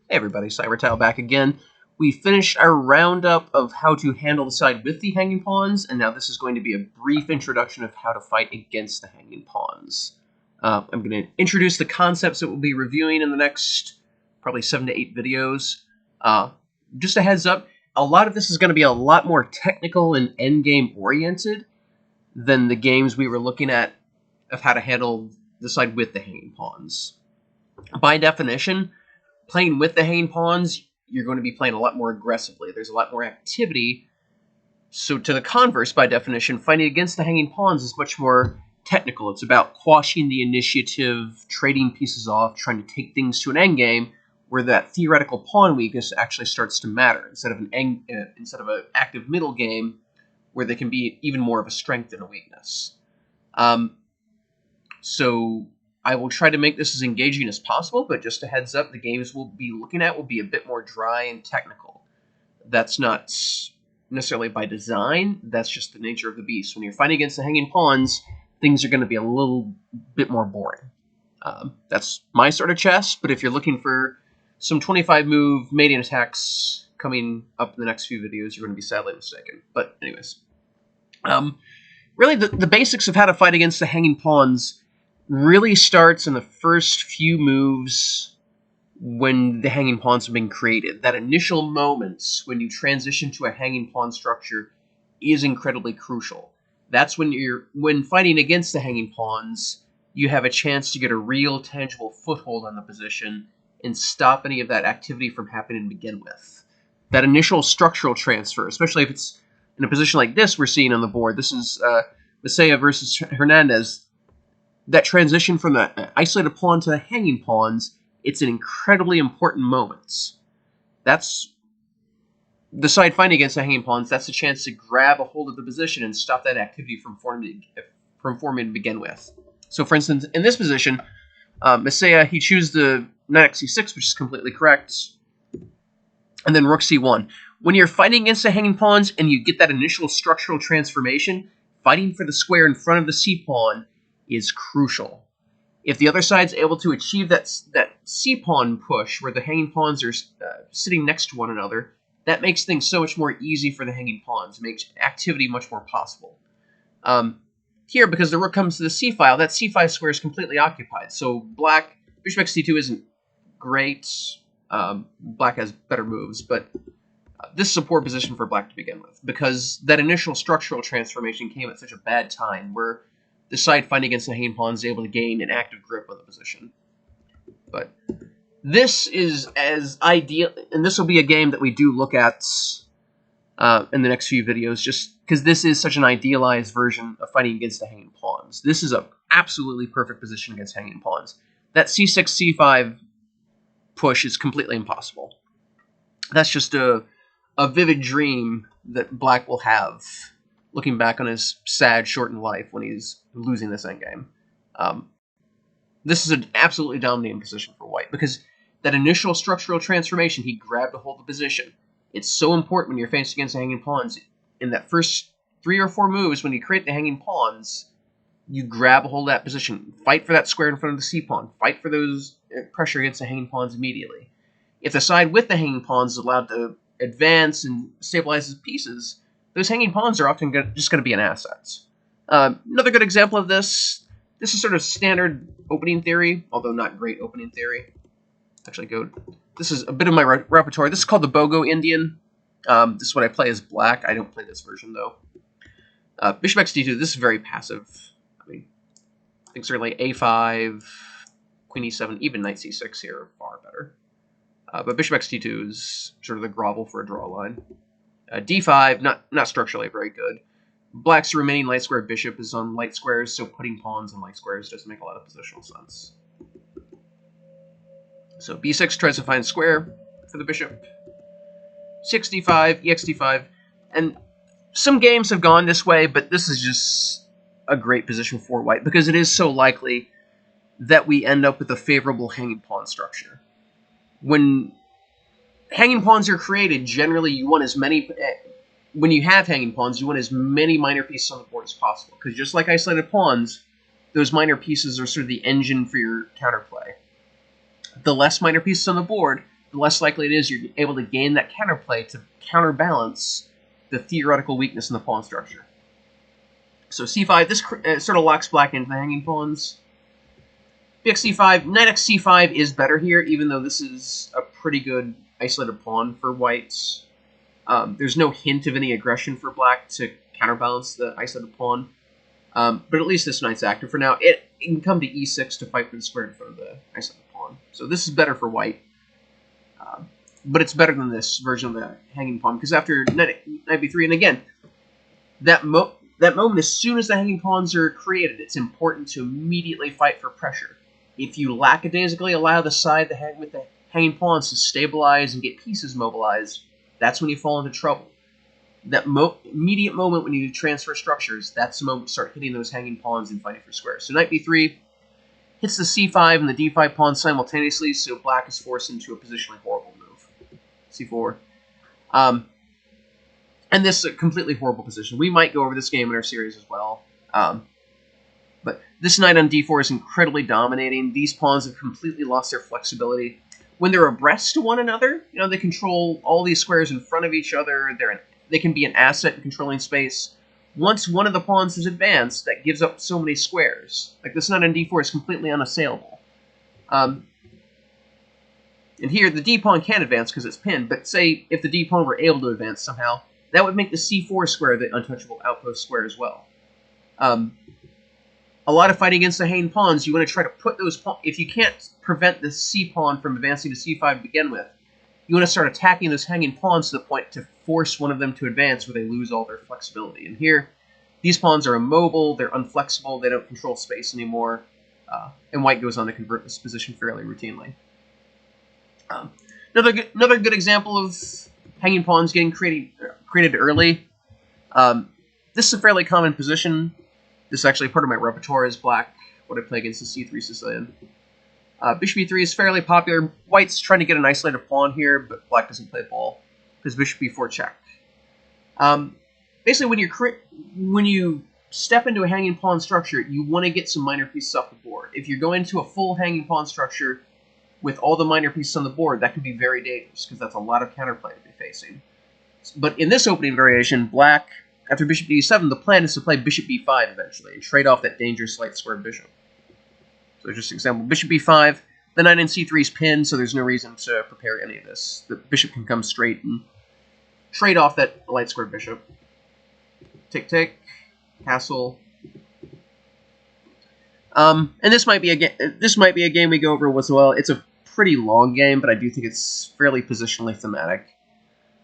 Hey everybody, Cybertile back again. We finished our roundup of how to handle the side with the hanging pawns, and now this is going to be a brief introduction of how to fight against the hanging pawns. I'm going to introduce the concepts that we'll be reviewing in the next probably 7 to 8 videos. Just a heads up, a lot of this is going to be a lot more technical and endgame oriented than the games we were looking at of how to handle the side with the hanging pawns. By definition, playing with the hanging pawns, you're going to be playing a lot more aggressively. There's a lot more activity. So to the converse, by definition, fighting against the hanging pawns is much more technical. It's about quashing the initiative, trading pieces off, trying to take things to an endgame where that theoretical pawn weakness actually starts to matter instead of an active middle game where they can be even more of a strength than a weakness. So I will try to make this as engaging as possible, but just a heads up, the games we'll be looking at will be a bit more dry and technical. That's not necessarily by design, that's just the nature of the beast. When you're fighting against the hanging pawns, things are going to be a little bit more boring. That's my sort of chess, but if you're looking for some 25-move mating attacks coming up in the next few videos, you're going to be sadly mistaken. But anyways, really the basics of how to fight against the hanging pawns really starts in the first few moves when the hanging pawns have been created. That initial moments when you transition to a hanging pawn structure is incredibly crucial. That's when fighting against the hanging pawns, you have a chance to get a real tangible foothold on the position and stop any of that activity from happening to begin with. That initial structural transfer, especially if it's in a position like this we're seeing on the board. This is Messiah versus Hernandez. That transition from the isolated pawn to the hanging pawns, it's an incredibly important moment. That's the side fighting against the hanging pawns. That's a chance to grab a hold of the position and stop that activity from forming to begin with. So, for instance, in this position, Messiah, he chooses the knight c6, which is completely correct, and then rook c1. When you're fighting against the hanging pawns and you get that initial structural transformation, fighting for the square in front of the c-pawn is crucial. If the other side's able to achieve that c-pawn push where the hanging pawns are sitting next to one another, that makes things so much more easy for the hanging pawns. It makes activity much more possible. Here, because the rook comes to the c-file, that c5 square is completely occupied. So black, bishop x2 isn't great. Black has better moves, but this is a poor position for black to begin with, because that initial structural transformation came at such a bad time, where the side fighting against the hanging pawn is able to gain an active grip on the position. But this is as ideal, and this will be a game that we do look at in the next few videos, just because this is such an idealized version of fighting against the hanging pawns. This is an absolutely perfect position against hanging pawns. That c6, c5 push is completely impossible. That's just a vivid dream that black will have looking back on his sad, shortened life when he's losing this endgame. This is an absolutely dominating position for white, because that initial structural transformation, he grabbed a hold of the position. It's so important when you're faced against the hanging pawns. In that first 3 or 4 moves, when you create the hanging pawns, you grab a hold of that position. Fight for that square in front of the c-pawn. Fight for those pressure against the hanging pawns immediately. If the side with the hanging pawns is allowed to advance and stabilize his pieces, those hanging pawns are often just going to be an asset. Another good example of this is sort of standard opening theory, although not great opening theory. This is a bit of my repertoire. This is called the Bogo Indian. This is what I play as black. I don't play this version, though. Bishop x d2, this is very passive. I mean, I think certainly a5, queen e7, even knight c6 here are far better. But bishop x d2 is sort of the grovel for a draw line. d5, not structurally very good. Black's remaining light square bishop is on light squares, so putting pawns on light squares doesn't make a lot of positional sense. So b6 tries to find square for the bishop. 6d5, ex-d5, and some games have gone this way, but this is just a great position for white, because it is so likely that we end up with a favorable hanging pawn structure. When hanging pawns are created, generally you want as many... When you have hanging pawns, you want as many minor pieces on the board as possible, because just like isolated pawns, those minor pieces are sort of the engine for your counterplay. The less minor pieces on the board, the less likely it is you're able to gain that counterplay to counterbalance the theoretical weakness in the pawn structure. So c5, this sort of locks black into the hanging pawns. bxc5, knight xc5 is better here, even though this is a pretty good isolated pawn for whites. There's no hint of any aggression for black to counterbalance the isolated pawn. But at least this knight's active for now. It can come to e6 to fight for the square in front of the isolated pawn. So this is better for white. But it's better than this version of the hanging pawn, because after knight b3, and again, that moment, as soon as the hanging pawns are created, it's important to immediately fight for pressure. If you lackadaisically allow the side with the hanging pawns to stabilize and get pieces mobilized, that's when you fall into trouble. That immediate moment when you transfer structures, that's the moment to start hitting those hanging pawns and fighting for squares. So knight b3 hits the c5 and the d5 pawn simultaneously, so black is forced into a positionally horrible move. c4. And this is a completely horrible position. We might go over this game in our series as well. But this knight on d4 is incredibly dominating. These pawns have completely lost their flexibility. When they're abreast to one another, they control all these squares in front of each other. They can be an asset in controlling space. Once one of the pawns is advanced, that gives up so many squares. Like this knight on d4 is completely unassailable. And here, the d-pawn can't advance because it's pinned, but say if the d-pawn were able to advance somehow, that would make the c4 square the untouchable outpost square as well. A lot of fighting against the hanging pawns, you want to try to put those pawns... If you can't prevent the c-pawn from advancing to c5 to begin with, you want to start attacking those hanging pawns to the point to force one of them to advance where they lose all their flexibility. And here, these pawns are immobile, they're unflexible, they don't control space anymore, and white goes on to convert this position fairly routinely. Another good example of hanging pawns getting created early. This is a fairly common position. This is actually part of my repertoire as black, what I play against the c3 Sicilian. Bishop e3 is fairly popular. White's trying to get an isolated pawn here, but black doesn't play ball because bishop e4 check. Basically, when you step into a hanging pawn structure, you want to get some minor pieces off the board. If you're going to a full hanging pawn structure with all the minor pieces on the board, that can be very dangerous because that's a lot of counterplay to be facing. But in this opening variation, black, after bishop d7, the plan is to play bishop b5 eventually and trade off that dangerous light square bishop. So just an example, bishop b5, the knight in c3 is pinned, so there's no reason to prepare any of this. The bishop can come straight and trade off that light square bishop. Tick, tick, castle. And this might be a game we go over as well. It's a pretty long game, but I do think it's fairly positionally thematic.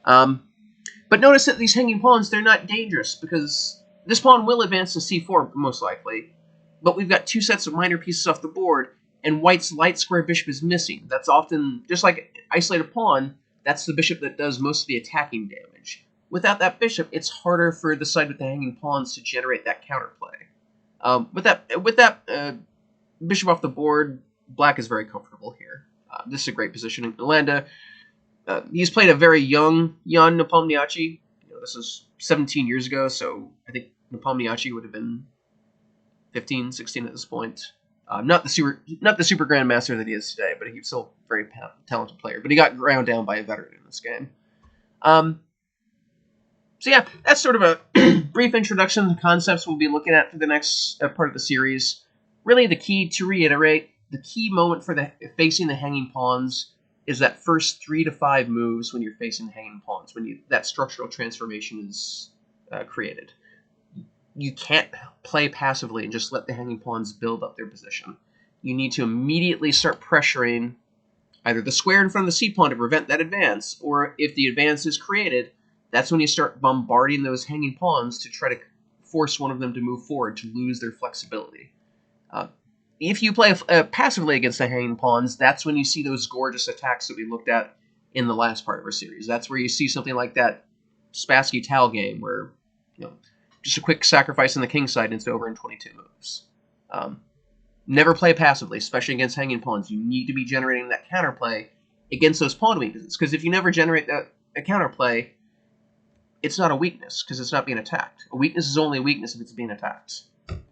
But notice that these hanging pawns, they're not dangerous, because this pawn will advance to c4, most likely. But we've got two sets of minor pieces off the board, and white's light square bishop is missing. That's often, just like isolated pawn, that's the bishop that does most of the attacking damage. Without that bishop, it's harder for the side with the hanging pawns to generate that counterplay. With that bishop off the board, black is very comfortable here. This is a great position. Landa, he's played a very young Jan Nepomniachtchi. This was 17 years ago, so I think Nepomniachtchi would have been 15, 16 at this point. Not the super grandmaster that he is today, but he's still a very talented player. But he got ground down by a veteran in this game. So yeah, that's sort of a brief introduction to the concepts we'll be looking at for the next part of the series. Really, to reiterate, the key moment for facing the hanging pawns is that first 3 to 5 moves when you're facing the hanging pawns, when that structural transformation is created. You can't play passively and just let the hanging pawns build up their position. You need to immediately start pressuring either the square in front of the c-pawn to prevent that advance, or if the advance is created, that's when you start bombarding those hanging pawns to try to force one of them to move forward, to lose their flexibility. If you play passively against the hanging pawns, that's when you see those gorgeous attacks that we looked at in the last part of our series. That's where you see something like that Spassky Tal game, where just a quick sacrifice on the king side and it's over in 22 moves. Never play passively, especially against hanging pawns. You need to be generating that counterplay against those pawn weaknesses, because if you never generate a counterplay, it's not a weakness, because it's not being attacked. A weakness is only a weakness if it's being attacked.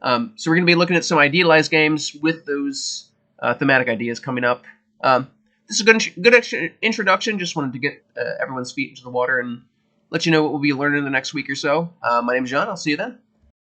So we're going to be looking at some idealized games with those thematic ideas coming up. The this is a good introduction. Just wanted to get everyone's feet into the water and let you know what we'll be learning in the next week or so. My name's John. I'll see you then.